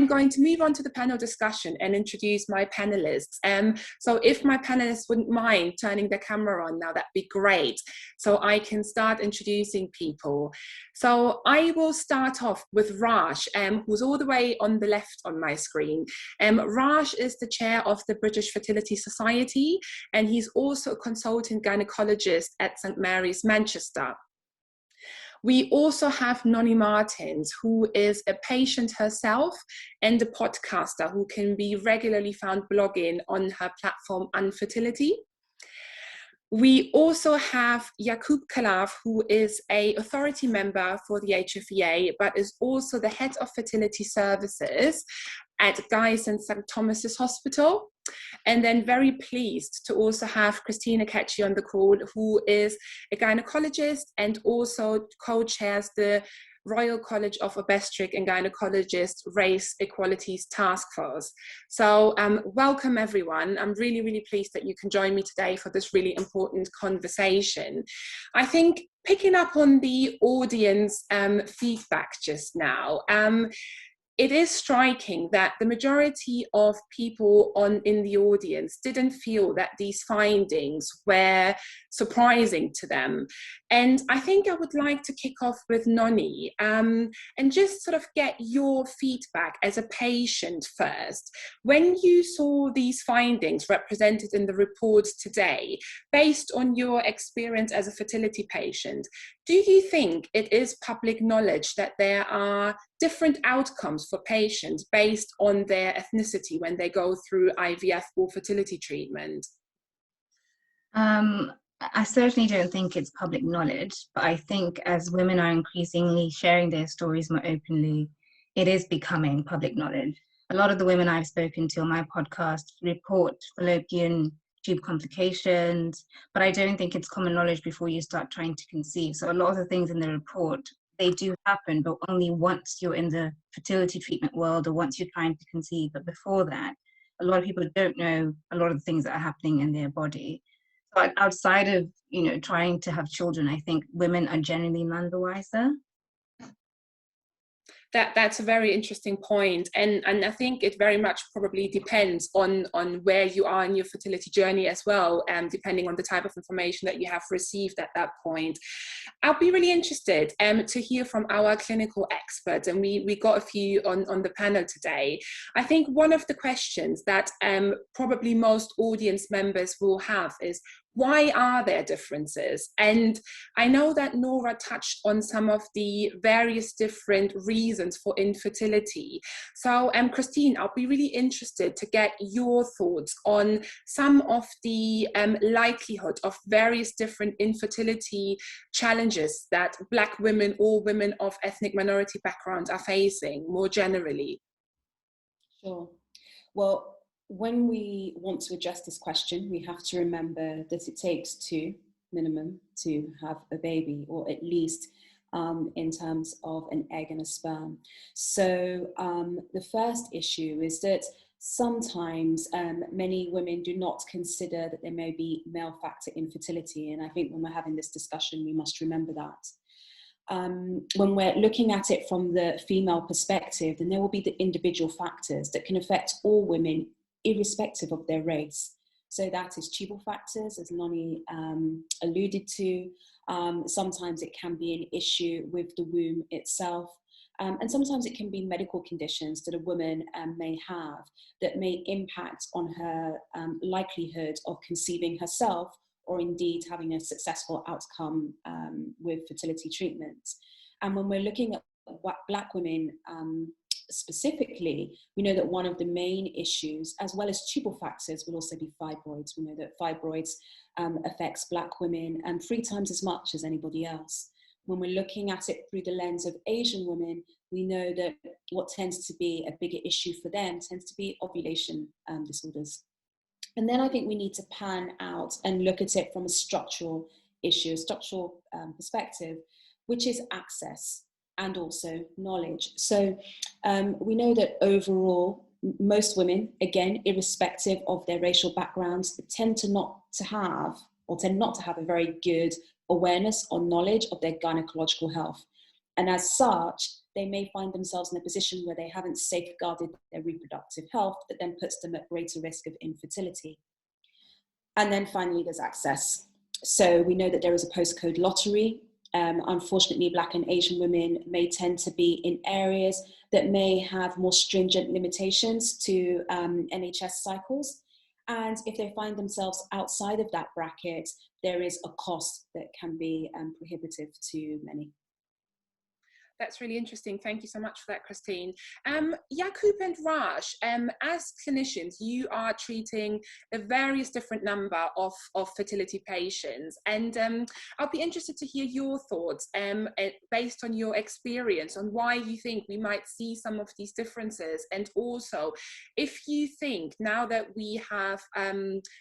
going to move on to the panel discussion and introduce my panelists. So if my panelists wouldn't mind turning their camera on now, that'd be great. So I can start introducing people. So I will start off with Raj, who's all the way on the left on my screen. Raj is the chair of the British Fertility Society, and he's also a consultant gynaecologist at St Mary's, Manchester. We also have Noni Martens, who is a patient herself and a podcaster who can be regularly found blogging on her platform Unfertility. We also have Yacoub Khalaf, who is an authority member for the HFEA, but is also the head of fertility services at Guy's and St Thomas's Hospital. And then very pleased to also have Christine Ekechi on the call, who is a gynecologist and also co-chairs the Royal College of Obstetric and Gynaecologist Race Equalities Taskforce. So welcome everyone. I'm really, really pleased that you can join me today for this really important conversation. I think picking up on the audience feedback just now, it is striking that the majority of people in the audience didn't feel that these findings were surprising to them. And I think I would like to kick off with Noni and just sort of get your feedback as a patient first. When you saw these findings represented in the report today, based on your experience as a fertility patient, do you think it is public knowledge that there are different outcomes for patients based on their ethnicity when they go through IVF or fertility treatment? I certainly don't think it's public knowledge, but I think as women are increasingly sharing their stories more openly, it is becoming public knowledge. A lot of the women I've spoken to on my podcast report fallopian tube complications, but I don't think it's common knowledge before you start trying to conceive. So a lot of the things in the report, they do happen, but only once you're in the fertility treatment world or once you're trying to conceive. But before that, a lot of people don't know a lot of the things that are happening in their body. So outside of, trying to have children, I think women are generally none the wiser. That's a very interesting point, and I think it very much probably depends on where you are in your fertility journey as well, depending on the type of information that you have received at that point. I'll be really interested to hear from our clinical experts, and we got a few on the panel today. I think one of the questions that probably most audience members will have is, why are there differences? And I know that Nora touched on some of the various different reasons for infertility. So Christine, I'll be really interested to get your thoughts on some of the likelihood of various different infertility challenges that Black women or women of ethnic minority background are facing more generally. Sure. Well, when we want to address this question, we have to remember that it takes 2 minimum to have a baby, or at least in terms of an egg and a sperm. So the first issue is that sometimes many women do not consider that there may be male factor infertility. And I think when we're having this discussion, we must remember that. When we're looking at it from the female perspective, then there will be the individual factors that can affect all women irrespective of their race. So that is tubal factors, as Noni alluded to. Sometimes it can be an issue with the womb itself. And sometimes it can be medical conditions that a woman may have that may impact on her likelihood of conceiving herself, or indeed having a successful outcome with fertility treatment. And when we're looking at Black women specifically, we know that one of the main issues, as well as tubal factors, will also be fibroids. We know that fibroids affects Black women 3 times as much as anybody else. When we're looking at it through the lens of Asian women, we know that what tends to be a bigger issue for them tends to be ovulation disorders. And then I think we need to pan out and look at it from a structural issue, a structural perspective, which is access and also knowledge. So we know that overall, most women, again, irrespective of their racial backgrounds, tend not to have a very good awareness or knowledge of their gynecological health. And as such, they may find themselves in a position where they haven't safeguarded their reproductive health, that then puts them at greater risk of infertility. And then finally, there's access. So we know that there is a postcode lottery. Unfortunately, Black and Asian women may tend to be in areas that may have more stringent limitations to NHS cycles. And if they find themselves outside of that bracket, there is a cost that can be prohibitive to many. That's really interesting. Thank you so much for that, Christine. Yacoub and Raj, as clinicians, you are treating a various different number of fertility patients. And I'll be interested to hear your thoughts based on your experience on why you think we might see some of these differences. And also, if you think now that we have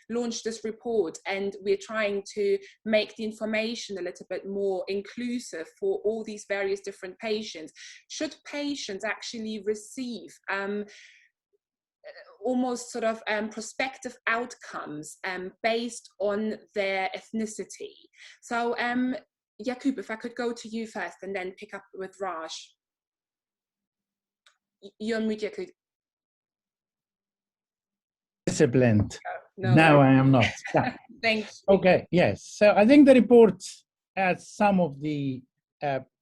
launched this report and we're trying to make the information a little bit more inclusive for all these various different patients, should patients actually receive almost sort of prospective outcomes based on their ethnicity? So Yacoub, if I could go to you first and then pick up with Raj. You're on mute, Yacoub. Disciplined. No, now I am not. Yeah. Thanks. Okay, yes. So I think the report, as some of the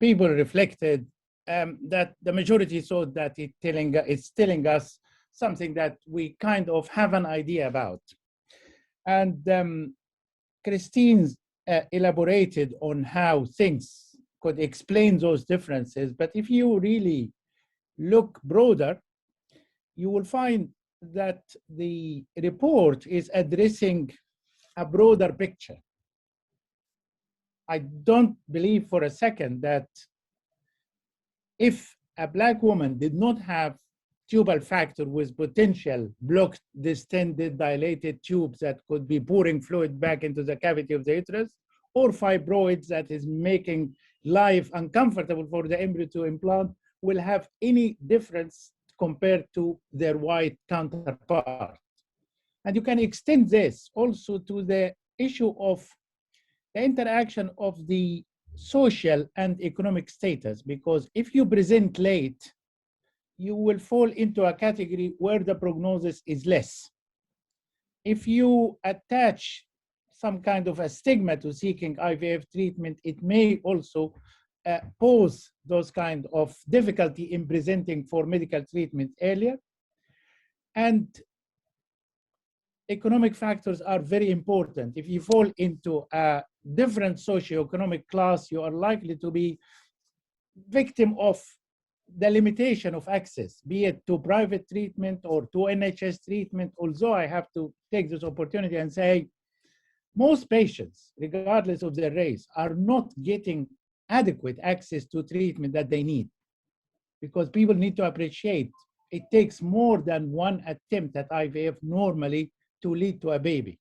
people reflected, that the majority thought that it's telling us something that we kind of have an idea about. And Christine elaborated on how things could explain those differences. But if you really look broader, you will find that the report is addressing a broader picture. I don't believe for a second that if a Black woman did not have tubal factor with potential blocked, distended, dilated tubes that could be pouring fluid back into the cavity of the uterus, or fibroids that is making life uncomfortable for the embryo to implant, will have any difference compared to their white counterpart. And you can extend this also to the issue of the interaction of the social and economic status, because if you present late, you will fall into a category where the prognosis is less. If you attach some kind of a stigma to seeking IVF treatment, it may also pose those kind of difficulty in presenting for medical treatment earlier. And economic factors are very important. If you fall into a different socioeconomic class, you are likely to be victim of the limitation of access, be it to private treatment or to NHS treatment. Although I have to take this opportunity and say, most patients, regardless of their race, are not getting adequate access to treatment that they need, because people need to appreciate it takes more than one attempt at IVF normally to lead to a baby.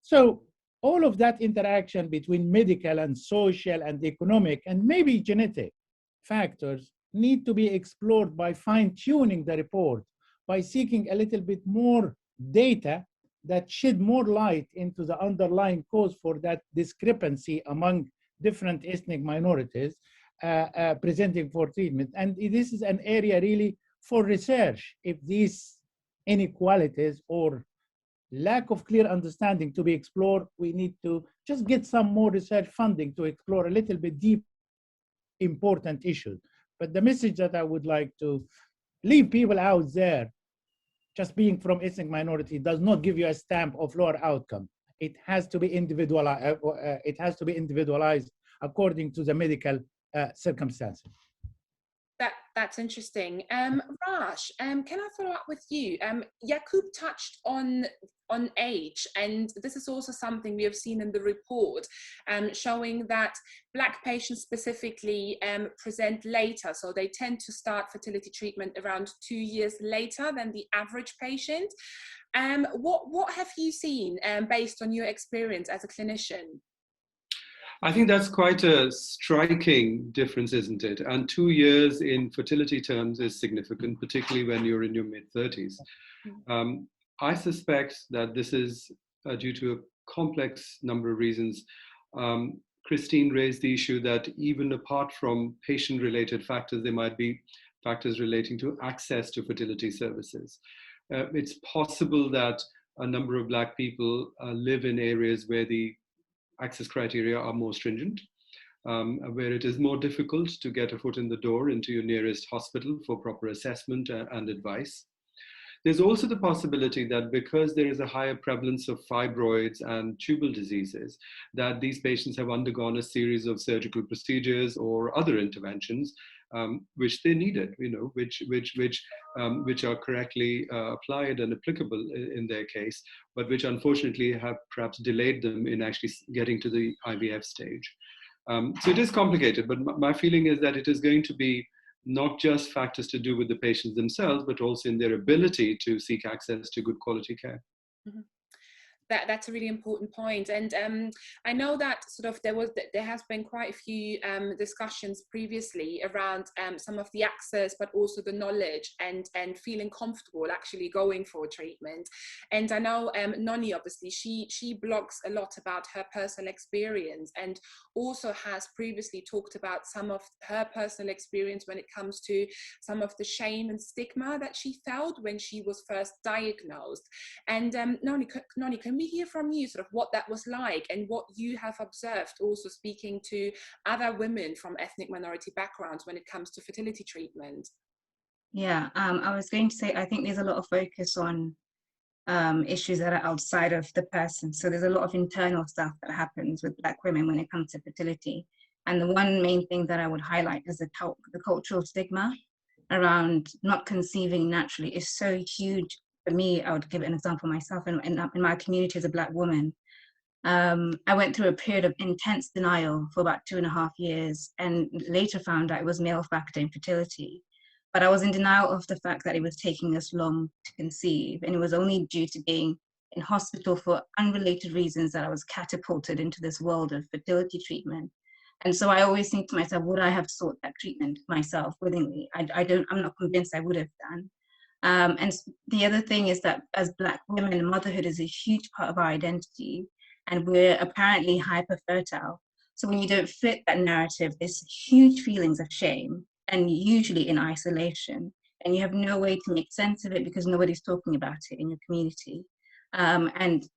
So all of that interaction between medical and social and economic and maybe genetic factors need to be explored by fine-tuning the report, by seeking a little bit more data that shed more light into the underlying cause for that discrepancy among different ethnic minorities presenting for treatment. And this is an area really for research. If these inequalities or lack of clear understanding to be explored, we need to just get some more research funding to explore a little bit deep important issues. But the message that I would like to leave people out there, just being from ethnic minority does not give you a stamp of lower outcome. It has to be individualized. It has to be individualized according to the medical circumstances. That's interesting. Raj, can I follow up with you? Yacoub touched on age, and this is also something we have seen in the report, showing that Black patients specifically present later, so they tend to start fertility treatment around 2 years later than the average patient. What have you seen based on your experience as a clinician? I think that's quite a striking difference, isn't it? And 2 years in fertility terms is significant, particularly when you're in your mid-30s. I suspect that this is due to a complex number of reasons. Christine raised the issue that even apart from patient-related factors, there might be factors relating to access to fertility services. It's possible that a number of Black people live in areas where the access criteria are more stringent, where it is more difficult to get a foot in the door into your nearest hospital for proper assessment and advice. There's also the possibility that because there is a higher prevalence of fibroids and tubal diseases, that these patients have undergone a series of surgical procedures or other interventions which they needed, which are correctly applied and applicable in their case, but which unfortunately have perhaps delayed them in actually getting to the IVF stage. So it is complicated, but my feeling is that it is going to be not just factors to do with the patients themselves, but also in their ability to seek access to good quality care. Mm-hmm. That's a really important point. And I know that there has been quite a few discussions previously around some of the access, but also the knowledge and feeling comfortable actually going for treatment. And I know Noni, obviously, she blogs a lot about her personal experience, and also has previously talked about some of her personal experience when it comes to some of the shame and stigma that she felt when she was first diagnosed. And Noni, can we hear from you sort of what that was like and what you have observed also speaking to other women from ethnic minority backgrounds when it comes to fertility treatment? Yeah, I was going to say, I think there's a lot of focus on issues that are outside of the person. So there's a lot of internal stuff that happens with Black women when it comes to fertility. And the one main thing that I would highlight is the cultural stigma around not conceiving naturally is so huge. For me, I would give an example myself in my community as a Black woman. I went through a period of intense denial for about 2.5 years, and later found out it was male factor infertility. But I was in denial of the fact that it was taking us long to conceive, and it was only due to being in hospital for unrelated reasons that I was catapulted into this world of fertility treatment. And so I always think to myself, would I have sought that treatment myself willingly? I'm not convinced I would have done. And the other thing is that as Black women, motherhood is a huge part of our identity, and we're apparently hyper-fertile. So when you don't fit that narrative, there's huge feelings of shame, and usually in isolation, and you have no way to make sense of it because nobody's talking about it in your community. And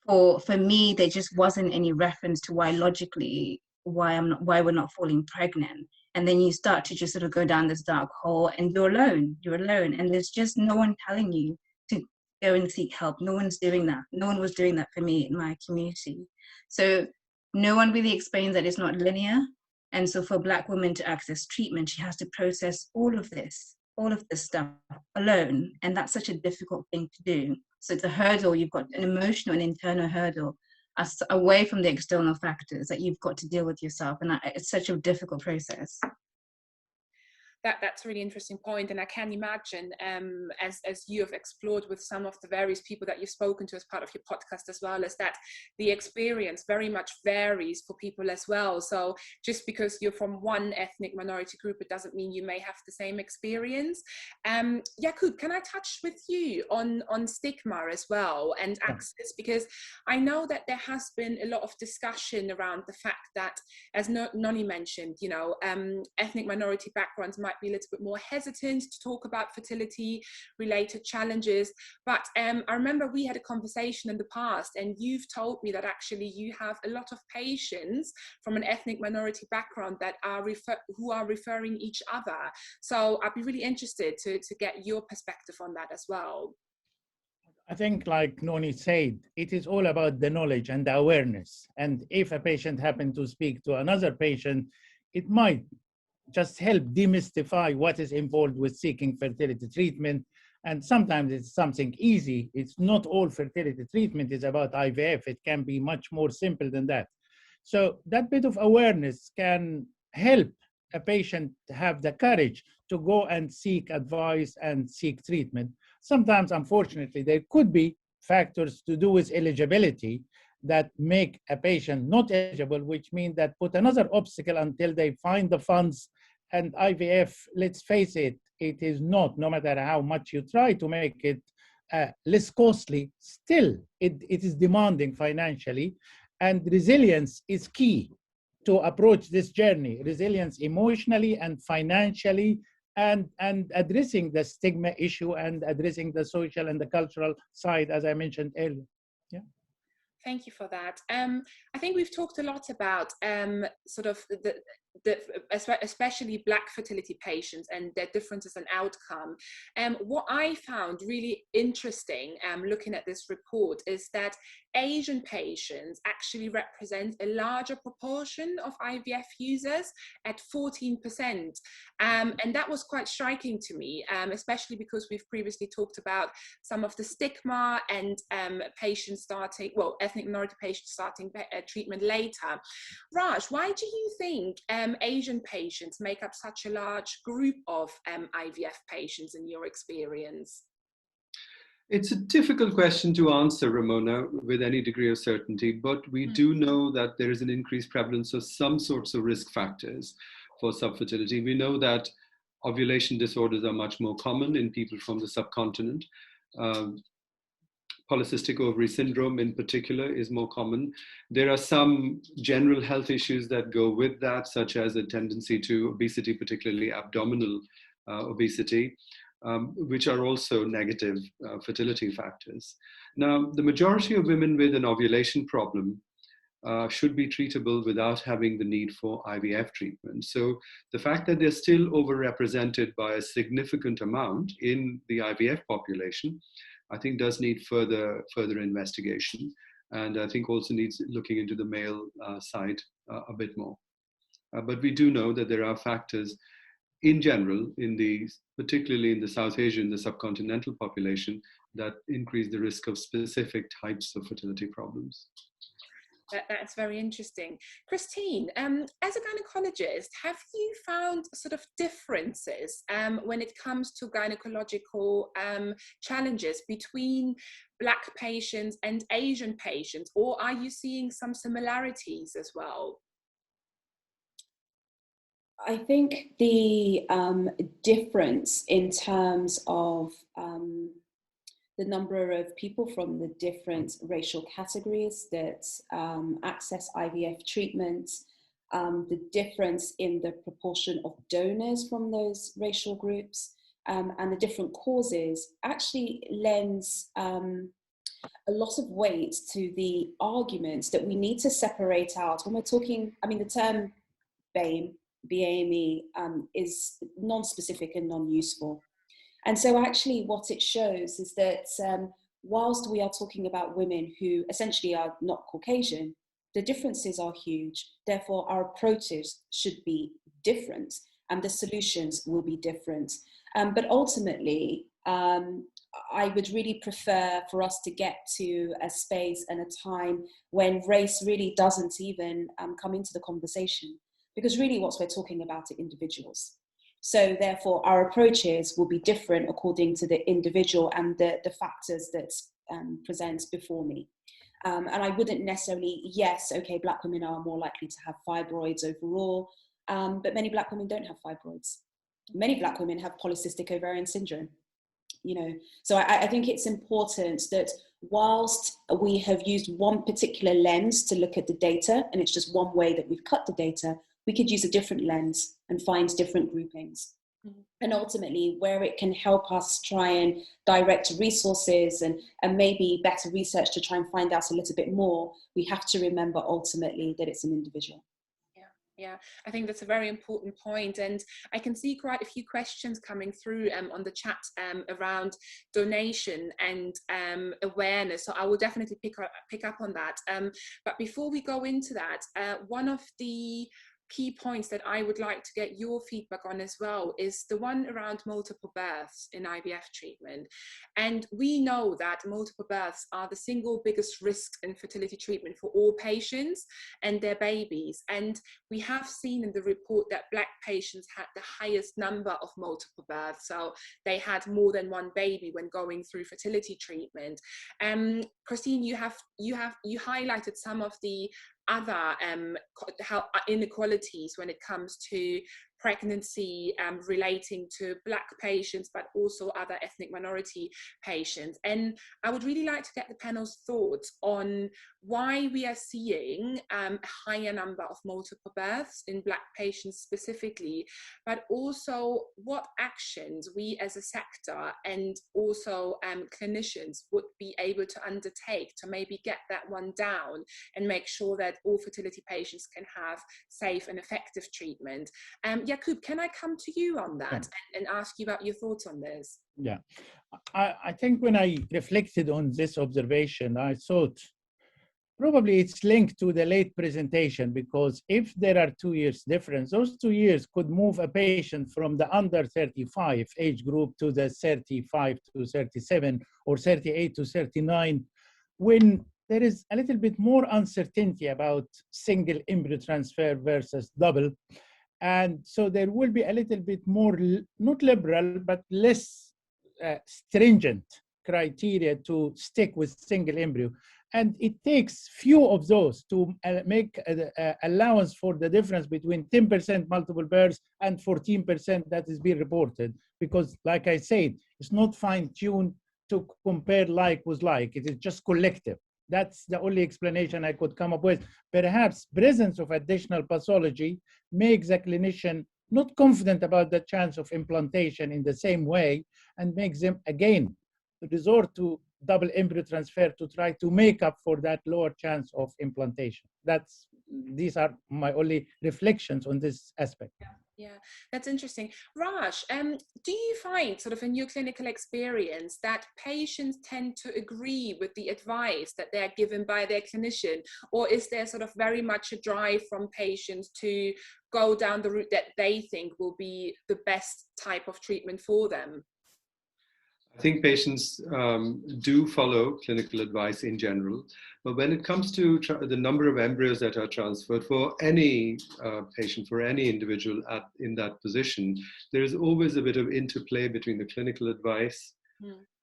for me, there just wasn't any reference to why logically, why we're not falling pregnant. And then you start to just sort of go down this dark hole, and you're alone, and there's just no one telling you to go and seek help. No one's doing that. No one was doing that for me in my community. So no one really explains that it's not linear. And so for Black women to access treatment, she has to process all of this stuff alone. And that's such a difficult thing to do. So it's a hurdle. You've got an emotional and internal hurdle away from the external factors that you've got to deal with yourself. And it's such a difficult process. That's a really interesting point, and I can imagine as you have explored with some of the various people that you've spoken to as part of your podcast as well, is that the experience very much varies for people as well. So just because you're from one ethnic minority group, it doesn't mean you may have the same experience. Yacoub, can I touch with you on stigma as well and access? Because I know that there has been a lot of discussion around the fact that, as Noni mentioned, ethnic minority backgrounds might be a little bit more hesitant to talk about fertility related challenges. But I remember we had a conversation in the past, and you've told me that actually you have a lot of patients from an ethnic minority background that who are referring each other. So I'd be really interested to get your perspective on that as well. I think, like Noni said, it is all about the knowledge and the awareness. And if a patient happens to speak to another patient, it might just help demystify what is involved with seeking fertility treatment. And sometimes it's something easy. It's not all fertility treatment is about IVF. It can be much more simple than that. So that bit of awareness can help a patient have the courage to go and seek advice and seek treatment. Sometimes, unfortunately, there could be factors to do with eligibility that make a patient not eligible, which means that put another obstacle until they find the funds. And IVF, let's face it, it is not, no matter how much you try to make it less costly, still it is demanding financially, and resilience is key. to approach this journey, resilience emotionally and financially, and addressing the stigma issue and addressing the social and the cultural side, as I mentioned earlier. Yeah. Thank you for that. I think we've talked a lot about sort of especially Black fertility patients and their differences in outcome. What I found really interesting looking at this report is that Asian patients actually represent a larger proportion of IVF users at 14%. And that was quite striking to me, especially because we've previously talked about some of the stigma and patients starting, well, ethnic minority patients starting treatment later. Raj, why do you think Asian patients make up such a large group of IVF patients in your experience? It's a difficult question to answer, Ramona, with any degree of certainty, but we do know that there is an increased prevalence of some sorts of risk factors for subfertility. We know that ovulation disorders are much more common in people from the subcontinent. Polycystic ovary syndrome in particular is more common. There are some general health issues that go with that, such as a tendency to obesity, particularly abdominal obesity, which are also negative fertility factors. Now, the majority of women with an ovulation problem should be treatable without having the need for IVF treatment. So the fact that they're still overrepresented by a significant amount in the IVF population, I think does need further investigation, and I think also needs looking into the male side a bit more. But we do know that there are factors in general, particularly in the South Asian, the subcontinental population, that increase the risk of specific types of fertility problems. That's very interesting. Christine, as a gynecologist, have you found sort of differences when it comes to gynecological challenges between Black patients and Asian patients, or are you seeing some similarities as well? I think the difference in terms of the number of people from the different racial categories that access IVF treatment, the difference in the proportion of donors from those racial groups, and the different causes actually lends a lot of weight to the arguments that we need to separate out. When we're talking, I mean, the term BAME, BAME, is non-specific and non-useful. And so actually what it shows is that whilst we are talking about women who essentially are not Caucasian, the differences are huge. Therefore, our approaches should be different and the solutions will be different. But ultimately, I would really prefer for us to get to a space and a time when race really doesn't even come into the conversation, because really what we're talking about are individuals. So therefore, our approaches will be different according to the individual and the factors that present before me. And I wouldn't necessarily, yes, okay, Black women are more likely to have fibroids overall, but many Black women don't have fibroids. Many Black women have polycystic ovarian syndrome, you know. So I think it's important that whilst we have used one particular lens to look at the data, and it's just one way that we've cut the data, we could use a different lens and find different groupings. Mm-hmm. And ultimately, where it can help us try and direct resources and maybe better research to try and find out a little bit more, we have to remember ultimately that it's an individual. Yeah, I think that's a very important point, and I can see quite a few questions coming through on the chat around donation and awareness. So I will definitely pick up on that. But before we go into that, one of the key points that I would like to get your feedback on as well is the one around multiple births in IVF treatment. And we know that multiple births are the single biggest risk in fertility treatment for all patients and their babies. And we have seen in the report that Black patients had the highest number of multiple births. So they had more than one baby when going through fertility treatment. Christine, you highlighted some of the other how inequalities when it comes to pregnancy relating to Black patients, but also other ethnic minority patients. And I would really like to get the panel's thoughts on why we are seeing a higher number of multiple births in Black patients specifically, but also what actions we as a sector and also clinicians would be able to undertake to maybe get that one down and make sure that all fertility patients can have safe and effective treatment. Yacoub, can I come to you on that and ask you about your thoughts on this? Yeah, I think when I reflected on this observation, I thought probably it's linked to the late presentation, because if there are 2 years difference, those 2 years could move a patient from the under 35 age group to the 35 to 37 or 38 to 39, when there is a little bit more uncertainty about single embryo transfer versus double. And so there will be a little bit more, not liberal, but less stringent criteria to stick with single embryo. And it takes few of those to make allowance for the difference between 10% multiple births and 14% that is being reported. Because like I said, it's not fine-tuned to compare like with like, it is just collective. That's the only explanation I could come up with. Perhaps presence of additional pathology makes the clinician not confident about the chance of implantation in the same way, and makes them again resort to double embryo transfer to try to make up for that lower chance of implantation. These are my only reflections on this aspect. Yeah, that's interesting. Raj, do you find sort of in your clinical experience that patients tend to agree with the advice that they're given by their clinician, or is there sort of very much a drive from patients to go down the route that they think will be the best type of treatment for them? I think patients do follow clinical advice in general, but when it comes to the number of embryos that are transferred for any patient, for any individual in that position, there is always a bit of interplay between the clinical advice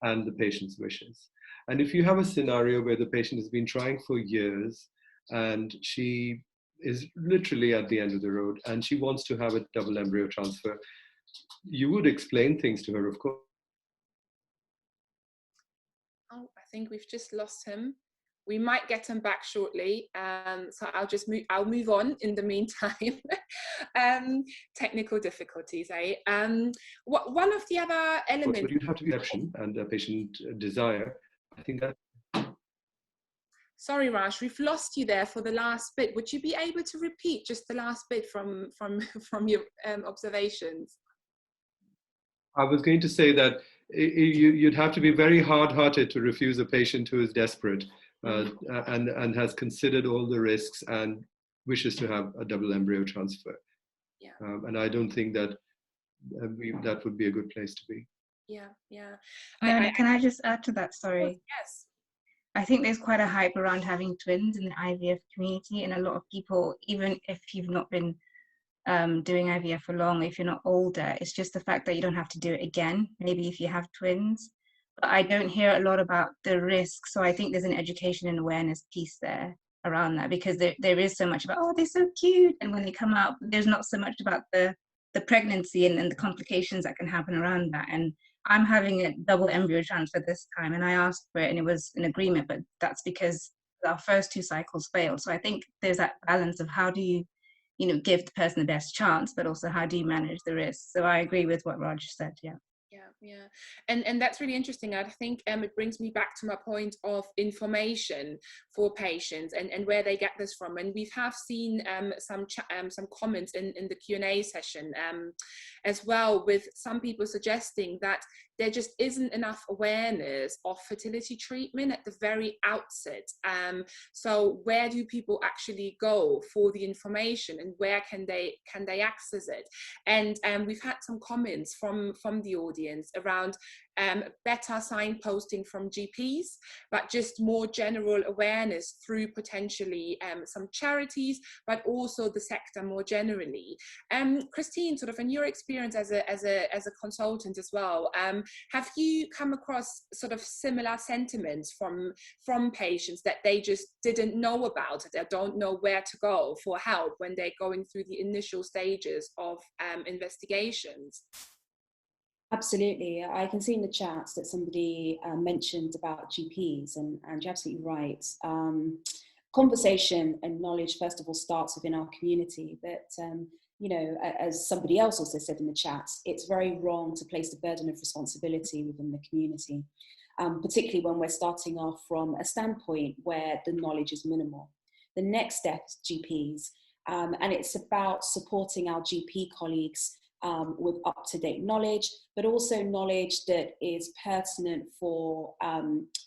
and the patient's wishes. And if you have a scenario where the patient has been trying for years and she is literally at the end of the road and she wants to have a double embryo transfer, you would explain things to her, of course. Oh, I think we've just lost him. We might get him back shortly. So I'll move on in the meantime. Technical difficulties, eh? One of the other elements. But you'd have to be exception and a patient desire. I think that. Sorry, Raj, we've lost you there for the last bit. Would you be able to repeat just the last bit from your observations? I was going to say that you'd have to be very hard-hearted to refuse a patient who is desperate and has considered all the risks and wishes to have a double embryo transfer. Yeah. And I don't think that that would be a good place to be. Yeah, yeah. Can I just add to that? Sorry. Oh, yes. I think there's quite a hype around having twins in the IVF community, and a lot of people, even if you've not been doing IVF for long, if you're not older, it's just the fact that you don't have to do it again, maybe if you have twins. But I don't hear a lot about the risk. So I think there's an education and awareness piece there around that, because there is so much about, oh, they're so cute. And when they come out, there's not so much about the pregnancy and the complications that can happen around that. And I'm having a double embryo transfer this time, and I asked for it and it was an agreement, but that's because our first 2 cycles failed. So I think there's that balance of how do you give the person the best chance, but also how do you manage the risk? So I agree with what Raj said, yeah. Yeah. And that's really interesting. I think it brings me back to my point of information for patients and where they get this from. And we have seen some comments in the Q&A session as well, with some people suggesting that there just isn't enough awareness of fertility treatment at the very outset. So where do people actually go for the information, and where can they access it? And we've had some comments from the audience around better signposting from GPs, but just more general awareness through potentially some charities, but also the sector more generally. Christine, sort of in your experience as a consultant as well, have you come across sort of similar sentiments from patients that they just didn't know about it, they don't know where to go for help when they're going through the initial stages of investigations? Absolutely. I can see in the chats that somebody mentioned about GPs, and you're absolutely right. Conversation and knowledge, first of all, starts within our community. But, you know, as somebody else also said in the chat, it's very wrong to place the burden of responsibility within the community, particularly when we're starting off from a standpoint where the knowledge is minimal. The next step is GPs, and it's about supporting our GP colleagues with up-to-date knowledge, but also knowledge that is pertinent for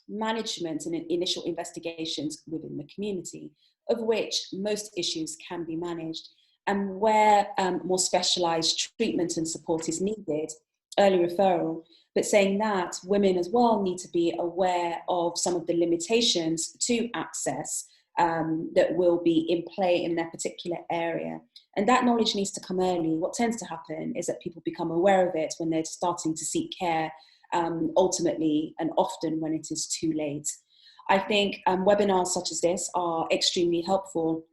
management and initial investigations within the community, of which most issues can be managed. And where more specialised treatment and support is needed, early referral, but saying that women as well need to be aware of some of the limitations to access that will be in play in their particular area. And that knowledge needs to come early. What tends to happen is that people become aware of it when they're starting to seek care, ultimately and often when it is too late. I think webinars such as this are extremely helpful.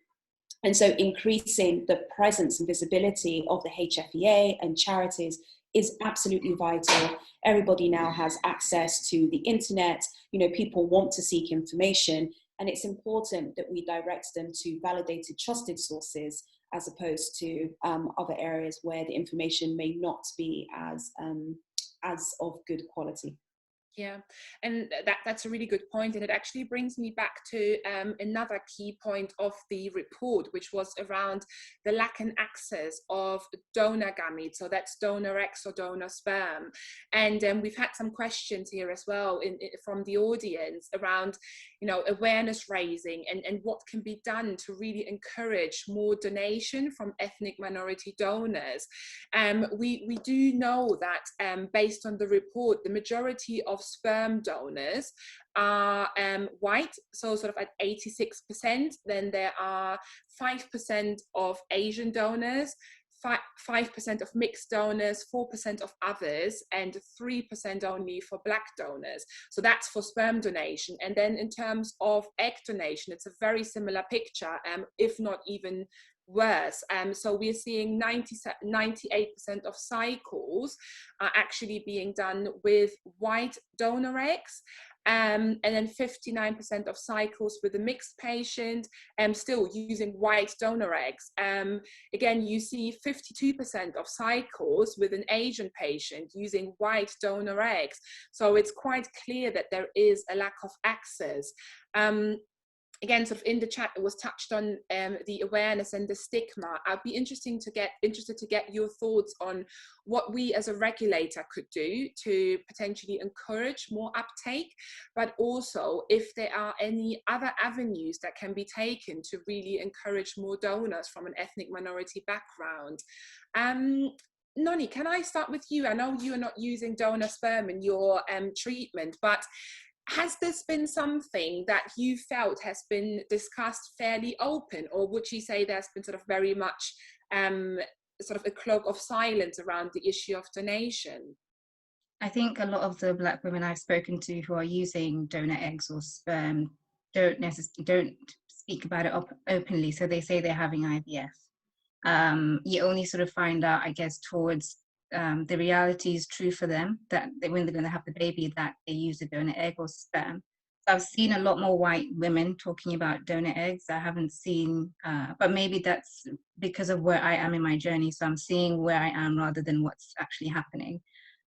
And so increasing the presence and visibility of the HFEA and charities is absolutely vital. Everybody now has access to the internet. You know, people want to seek information, and it's important that we direct them to validated, trusted sources as opposed to other areas where the information may not be as of good quality. Yeah, and that's a really good point, and it actually brings me back to another key point of the report, which was around the lack in access of donor gametes, so that's donor eggs or donor sperm. And we've had some questions here as well from the audience around, you know, awareness raising and what can be done to really encourage more donation from ethnic minority donors. We do know that based on the report, the majority of sperm donors are white, so sort of at 86%. Then there are 5% of Asian donors, 5% of mixed donors, 4% of others, and 3% only for Black donors. So that's for sperm donation. And then in terms of egg donation, it's a very similar picture, if not even worse. So we're seeing 98% of cycles are actually being done with white donor eggs. And then 59% of cycles with a mixed patient, still using white donor eggs. Again, you see 52% of cycles with an Asian patient using white donor eggs. So it's quite clear that there is a lack of access. Again, sort of in the chat, it was touched on the awareness and the stigma. I'd be interested to get your thoughts on what we as a regulator could do to potentially encourage more uptake, but also if there are any other avenues that can be taken to really encourage more donors from an ethnic minority background. Noni, can I start with you? I know you are not using donor sperm in your treatment, but has this been something that you felt has been discussed fairly open, or would you say there's been sort of very much sort of a cloak of silence around the issue of donation? I think a lot of the Black women I've spoken to who are using donor eggs or sperm don't speak about it openly, so they say they're having IVF. You only sort of find out, I guess, towards the reality is true for them, that when they're going to have the baby, that they use a donor egg or sperm. So I've seen a lot more white women talking about donor eggs. I haven't seen, but maybe that's because of where I am in my journey. So I'm seeing where I am rather than what's actually happening.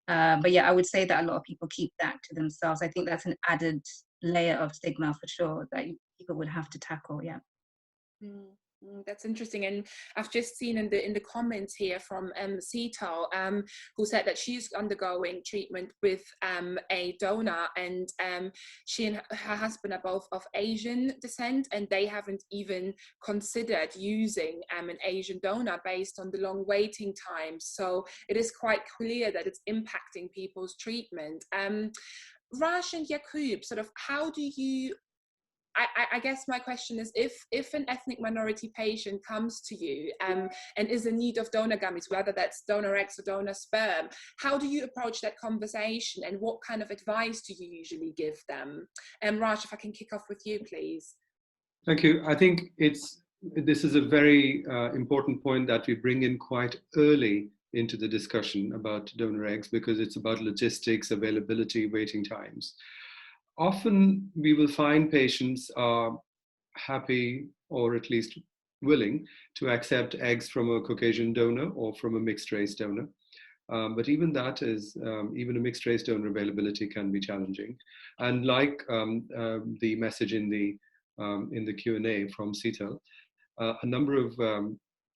But yeah, I would say that a lot of people keep that to themselves. I think that's an added layer of stigma for sure that people would have to tackle, yeah. That's interesting, and I've just seen in the comments here from Cetal, who said that she's undergoing treatment with a donor, and she and her husband are both of Asian descent, and they haven't even considered using an Asian donor based on the long waiting times. So it is quite clear that it's impacting people's treatment. Raj and Yacoub, sort of, how do you? I guess my question is, if an ethnic minority patient comes to you and is in need of donor gametes, whether that's donor eggs or donor sperm, how do you approach that conversation, and what kind of advice do you usually give them? Raj, if I can kick off with you, please. Thank you. I think this is a very important point that we bring in quite early into the discussion about donor eggs, because it's about logistics, availability, waiting times. Often we will find patients are happy, or at least willing, to accept eggs from a Caucasian donor or from a mixed race donor. But even that is, even a mixed race donor availability can be challenging. And like the message in the Q&A from Cetal, a number of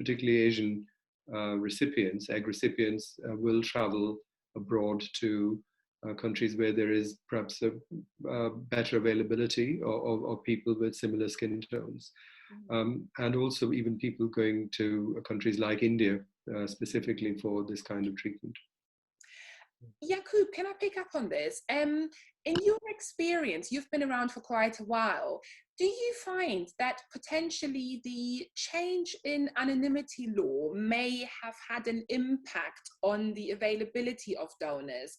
particularly Asian recipients, egg recipients, will travel abroad to countries where there is perhaps a better availability of people with similar skin tones. And also even people going to countries like India specifically for this kind of treatment. Yacoub, can I pick up on this? In your experience, you've been around for quite a while. Do you find that potentially the change in anonymity law may have had an impact on the availability of donors?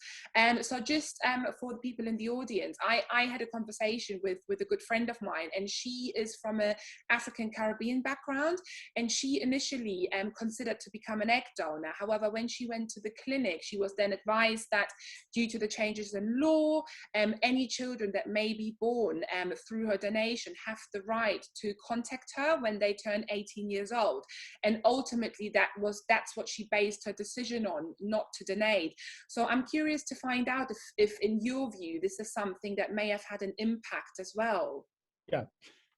So just for the people in the audience, I had a conversation with a good friend of mine, and she is from an African Caribbean background, and she initially considered to become an egg donor. However, when she went to the clinic, she was then advised that due to the changes in law, any children that may be born through her donation have the right to contact her when they turn 18 years old. And ultimately that's what she based her decision on, not to donate. So I'm curious to find out if in your view, this is something that may have had an impact as well. Yeah,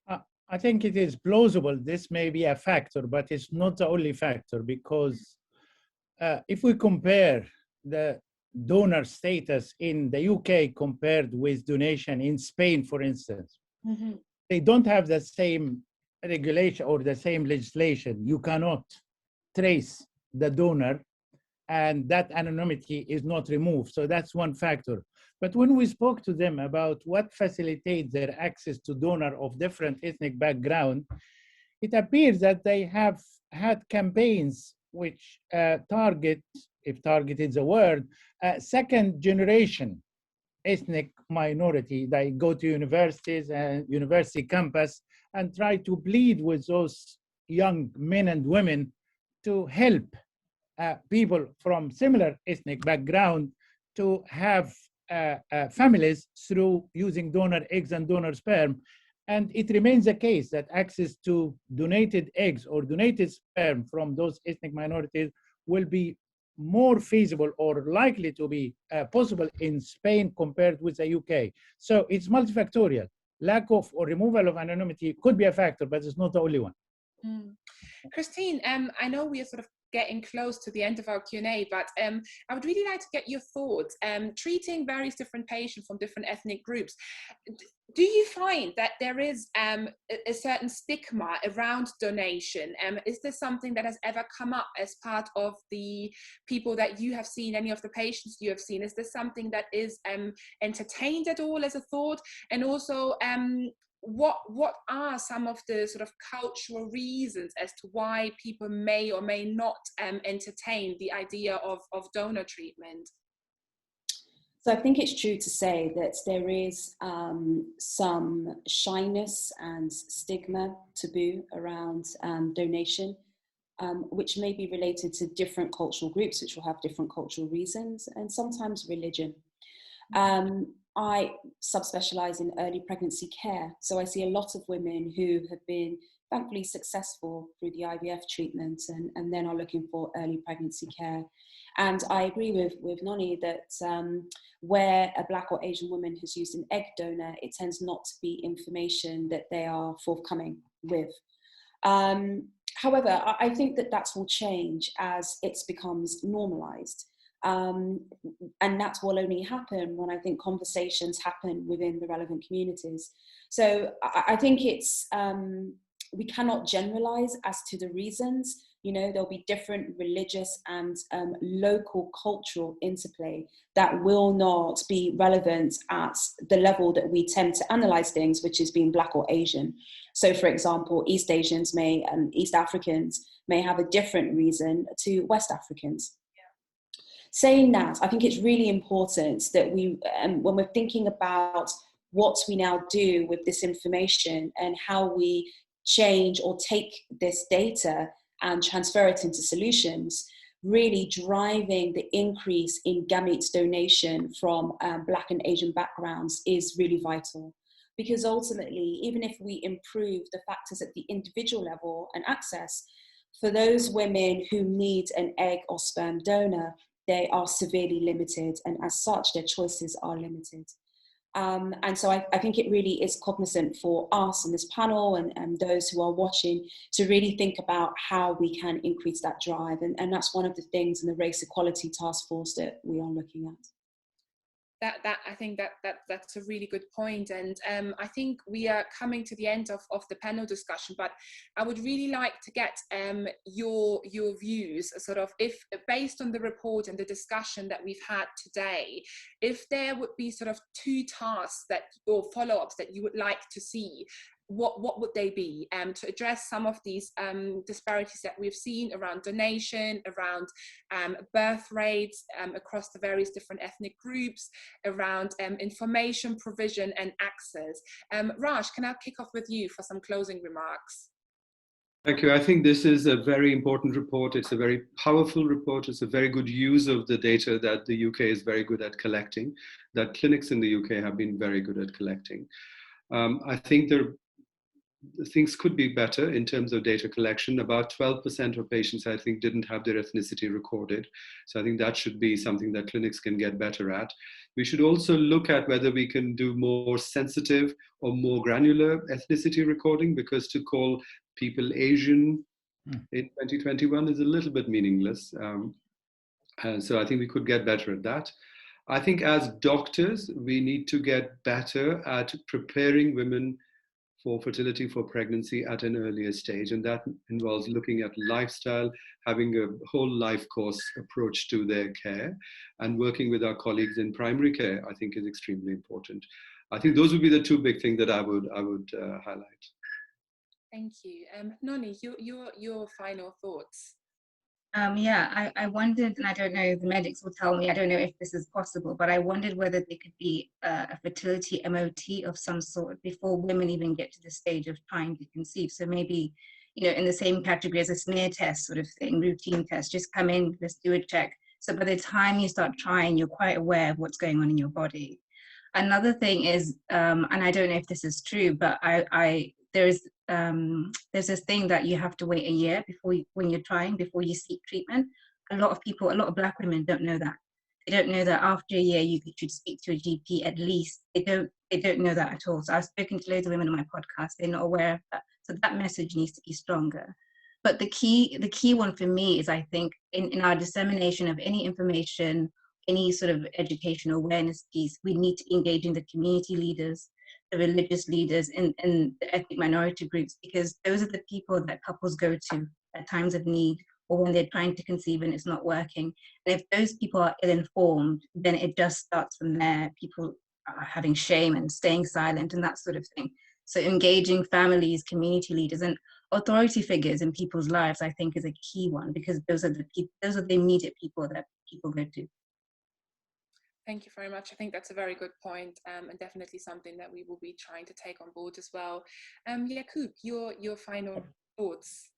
I think it is plausible this may be a factor, but it's not the only factor, because if we compare the donor status in the UK compared with donation in Spain, for instance, they don't have the same regulation or the same legislation. You cannot trace the donor, and that anonymity is not removed. So that's one factor. But when we spoke to them about what facilitates their access to donor of different ethnic background, it appears that they have had campaigns which target, if target is a word, second generation ethnic minority. They go to universities and university campus and try to plead with those young men and women to help people from similar ethnic background to have families through using donor eggs and donor sperm. And it remains the case that access to donated eggs or donated sperm from those ethnic minorities will be more feasible or likely to be possible in Spain compared with the UK. So it's multifactorial. Lack of or removal of anonymity could be a factor, but it's not the only one. Christine, I know we are sort of getting close to the end of our Q&A, but I would really like to get your thoughts. Treating various different patients from different ethnic groups, do you find that there is a certain stigma around donation? Is this something that has ever come up as part of the people that you have seen, any of the patients you have seen? Is this something that is entertained at all as a thought? And also, what are some of the sort of cultural reasons as to why people may or may not entertain the idea of donor treatment? So I think it's true to say that there is some shyness and stigma, taboo around donation, which may be related to different cultural groups, which will have different cultural reasons, and sometimes religion. I subspecialize in early pregnancy care, so I see a lot of women who have been thankfully successful through the IVF treatment and then are looking for early pregnancy care. And I agree with Noni that where a Black or Asian woman has used an egg donor, it tends not to be information that they are forthcoming with. However, I think that will change as it becomes normalized. And that will only happen when I think conversations happen within the relevant communities. So I think it's, we cannot generalize as to the reasons. You know, there'll be different religious and local cultural interplay that will not be relevant at the level that we tend to analyze things, which is being Black or Asian. So for example, East Asians East Africans may have a different reason to West Africans. Saying that, I think it's really important that we, when we're thinking about what we now do with this information and how we change or take this data and transfer it into solutions, really driving the increase in gametes donation from Black and Asian backgrounds is really vital. Because ultimately, even if we improve the factors at the individual level and access, for those women who need an egg or sperm donor, they are severely limited, and as such, their choices are limited. And so I think it really is cognizant for us in this panel and those who are watching to really think about how we can increase that drive. And that's one of the things in the Race Equality Task Force that we are looking at. I think that's a really good point, and I think we are coming to the end of the panel discussion, but I would really like to get your views, sort of, if based on the report and the discussion that we've had today, if there would be sort of 2 tasks that or follow-ups that you would like to see, what would they be to address some of these disparities that we've seen around donation, around birth rates across the various different ethnic groups, around information provision and access. Raj, can I kick off with you for some closing remarks? Thank you. I think this is a very important report. It's a very powerful report. It's a very good use of the data that the UK is very good at collecting, that clinics in the UK have been very good at collecting. I think things could be better in terms of data collection. About 12% of patients, I think, didn't have their ethnicity recorded. So I think that should be something that clinics can get better at. We should also look at whether we can do more sensitive or more granular ethnicity recording, because to call people Asian in 2021 is a little bit meaningless. So I think we could get better at that. I think as doctors, we need to get better at preparing women for fertility, for pregnancy at an earlier stage. And that involves looking at lifestyle, having a whole life course approach to their care, and working with our colleagues in primary care, I think, is extremely important. I think those would be the 2 big things that I would highlight. Thank you. Noni, your final thoughts. Yeah, I wondered, and I don't know, the medics will tell me, I don't know if this is possible, but I wondered whether there could be a fertility MOT of some sort before women even get to the stage of trying to conceive. So maybe, you know, in the same category as a smear test sort of thing, routine test, just come in, let's do a check. So by the time you start trying, you're quite aware of what's going on in your body. Another thing is, and I don't know if this is true, but there's this thing that you have to wait a year before before you seek treatment. A lot of Black women don't know that. They don't know that after a year you should speak to a GP at least. They don't know that at all. So I've spoken to loads of women on my podcast. They're not aware of that. So that message needs to be stronger. But the key one for me is, I think, in our dissemination of any information, any sort of educational awareness piece, we need to engage in the community leaders, the religious leaders, and the ethnic minority groups, because those are the people that couples go to at times of need or when they're trying to conceive and it's not working. And if those people are ill-informed, then it just starts from there. People are having shame and staying silent and that sort of thing. So engaging families, community leaders, and authority figures in people's lives, I think, is a key one, because those are the immediate people that people go to. Thank you very much. I think that's a very good point, and definitely something that we will be trying to take on board as well. Yacoub, your final thoughts.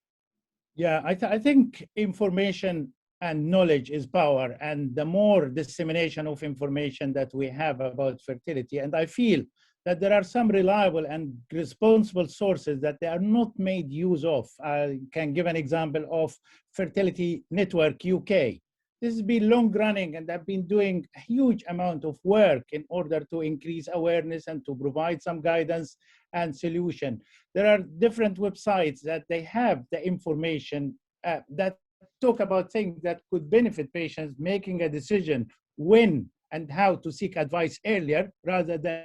Yeah, I think information and knowledge is power, and the more dissemination of information that we have about fertility, and I feel that there are some reliable and responsible sources that they are not made use of. I can give an example of Fertility Network UK. This has been long running, and I've been doing a huge amount of work in order to increase awareness and to provide some guidance and solution. There are different websites that they have the information that talk about things that could benefit patients making a decision when and how to seek advice earlier rather than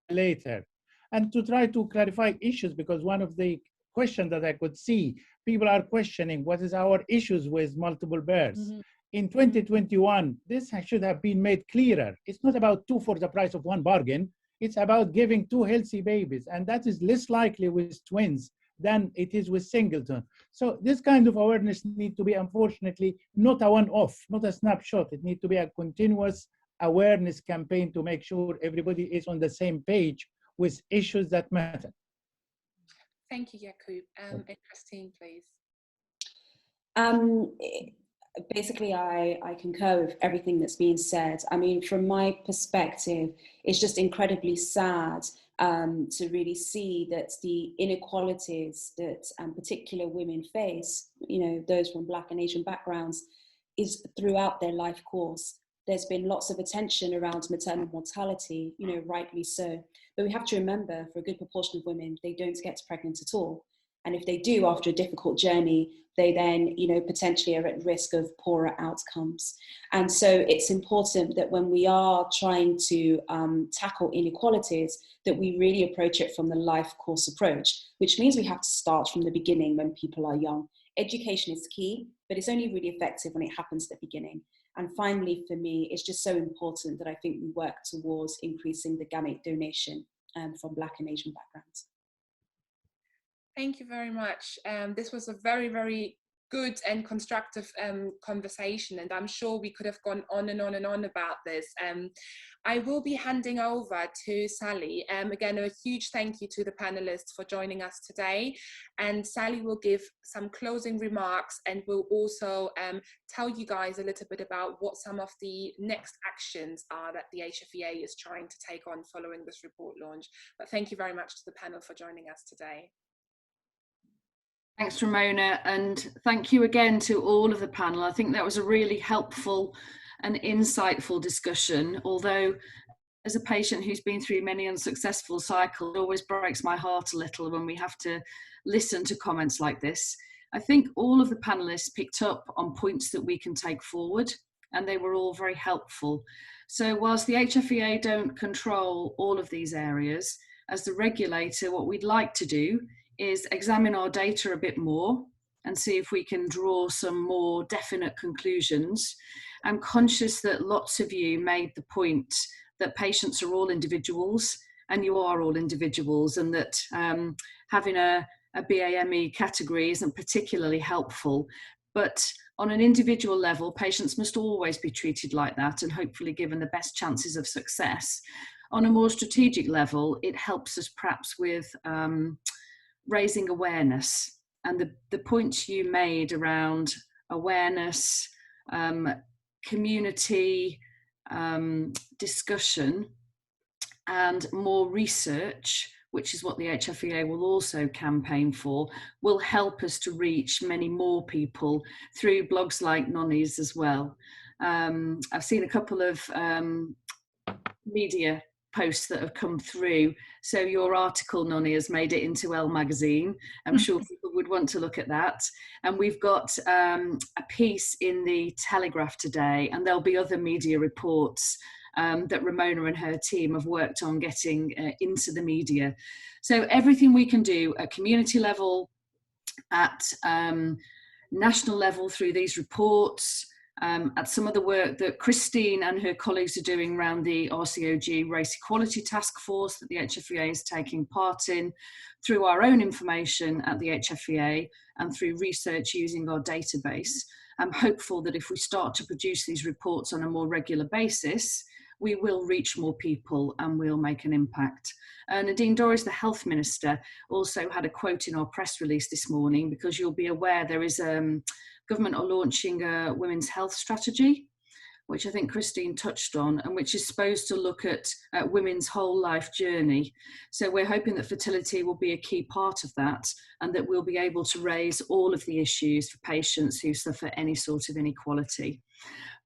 later. And to try to clarify issues, because one of the questions that I could see, people are questioning what is our issues with multiple births. Mm-hmm. In 2021, this should have been made clearer. It's not about two for the price of one bargain. It's about giving two healthy babies, and that is less likely with twins than it is with singleton. So this kind of awareness needs to be, unfortunately, not a one-off, not a snapshot. It needs to be a continuous awareness campaign to make sure everybody is on the same page with issues that matter. Thank you, Yacoub. Christine, please. Basically, I concur with everything that's been said. I mean, from my perspective, it's just incredibly sad to really see that the inequalities that particular women face, you know, those from Black and Asian backgrounds, is throughout their life course. There's been lots of attention around maternal mortality, you know, rightly so. But we have to remember, for a good proportion of women, they don't get pregnant at all. And if they do, after a difficult journey, they then, you know, potentially are at risk of poorer outcomes. And so it's important that when we are trying to tackle inequalities, that we really approach it from the life course approach, which means we have to start from the beginning when people are young. Education is key, but it's only really effective when it happens at the beginning. And finally, for me, it's just so important that I think we work towards increasing the gamete donation from Black and Asian backgrounds. Thank you very much. This was a very, very good and constructive conversation, and I'm sure we could have gone on and on and on about this. I will be handing over to Sally. Again, a huge thank you to the panelists for joining us today. And Sally will give some closing remarks and will also tell you guys a little bit about what some of the next actions are that the HFEA is trying to take on following this report launch. But thank you very much to the panel for joining us today. Thanks, Ramona, and thank you again to all of the panel. I think that was a really helpful and insightful discussion, although as a patient who's been through many unsuccessful cycles, it always breaks my heart a little when we have to listen to comments like this. I think all of the panelists picked up on points that we can take forward, and they were all very helpful. So whilst the HFEA don't control all of these areas, as the regulator, what we'd like to do is examine our data a bit more and see if we can draw some more definite conclusions. I'm conscious that lots of you made the point that patients are all individuals, and you are all individuals, and that having a BAME category isn't particularly helpful. But on an individual level, patients must always be treated like that and hopefully given the best chances of success. On a more strategic level, it helps us perhaps with raising awareness, and the points you made around awareness, community discussion, and more research, which is what the HFEA will also campaign for, will help us to reach many more people through blogs like Noni's as well. I've seen a couple of media posts that have come through. So your article, Noni, has made it into Elle magazine. I'm sure people would want to look at that. And we've got a piece in the Telegraph today, and there'll be other media reports that Ramona and her team have worked on getting into the media. So everything we can do at community level, at national level through these reports, at some of the work that Christine and her colleagues are doing around the RCOG Race Equality Taskforce that the HFEA is taking part in, through our own information at the HFEA and through research using our database. I'm hopeful that if we start to produce these reports on a more regular basis, we will reach more people and we'll make an impact. Nadine Dorries, the Health Minister, also had a quote in our press release this morning, because you'll be aware there is government are launching a women's health strategy, which I think Christine touched on, and which is supposed to look at women's whole life journey. So we're hoping that fertility will be a key part of that, and that we'll be able to raise all of the issues for patients who suffer any sort of inequality.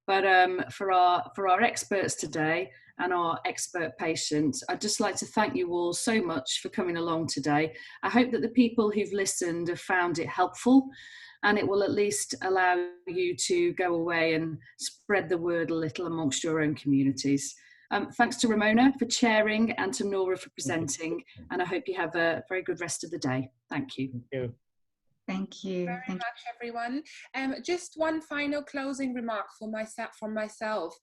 But for our experts today and our expert patients, I'd just like to thank you all so much for coming along today. I hope that the people who've listened have found it helpful, and it will at least allow you to go away and spread the word a little amongst your own communities. Thanks to Ramona for chairing and to Nora for presenting, and I hope you have a very good rest of the day. Thank you. Thank you. Thank you. Very much, everyone. Just one final closing remark from myself.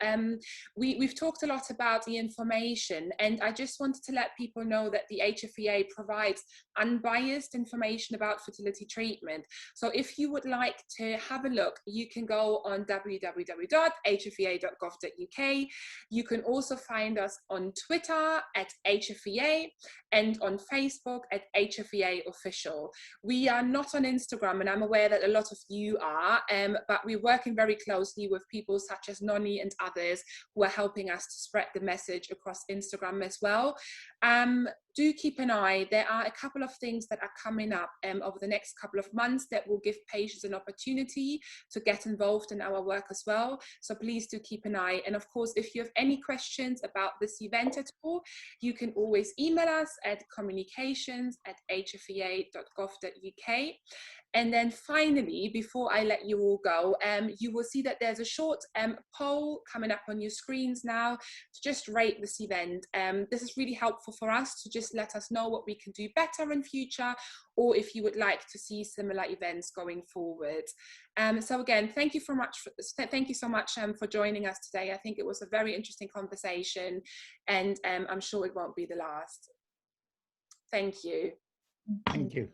We've talked a lot about the information, and I just wanted to let people know that the HFEA provides unbiased information about fertility treatment. So if you would like to have a look, you can go on www.hfea.gov.uk. You can also find us on Twitter at HFEA and on Facebook at HFEA Official. We are not on Instagram, and I'm aware that a lot of you are, but we're working very closely with people such as Noni and others who are helping us to spread the message across Instagram as well. Do keep an eye. There are a couple of things that are coming up over the next couple of months that will give patients an opportunity to get involved in our work as well. So please do keep an eye. And of course, if you have any questions about this event at all, you can always email us at communications@hfea.gov.uk. And then finally, before I let you all go, you will see that there's a short poll coming up on your screens now to just rate this event. This is really helpful for us to just let us know what we can do better in future, or if you would like to see similar events going forward. So again, thank you so much for joining us today. I think it was a very interesting conversation, and I'm sure it won't be the last. Thank you. Thank you.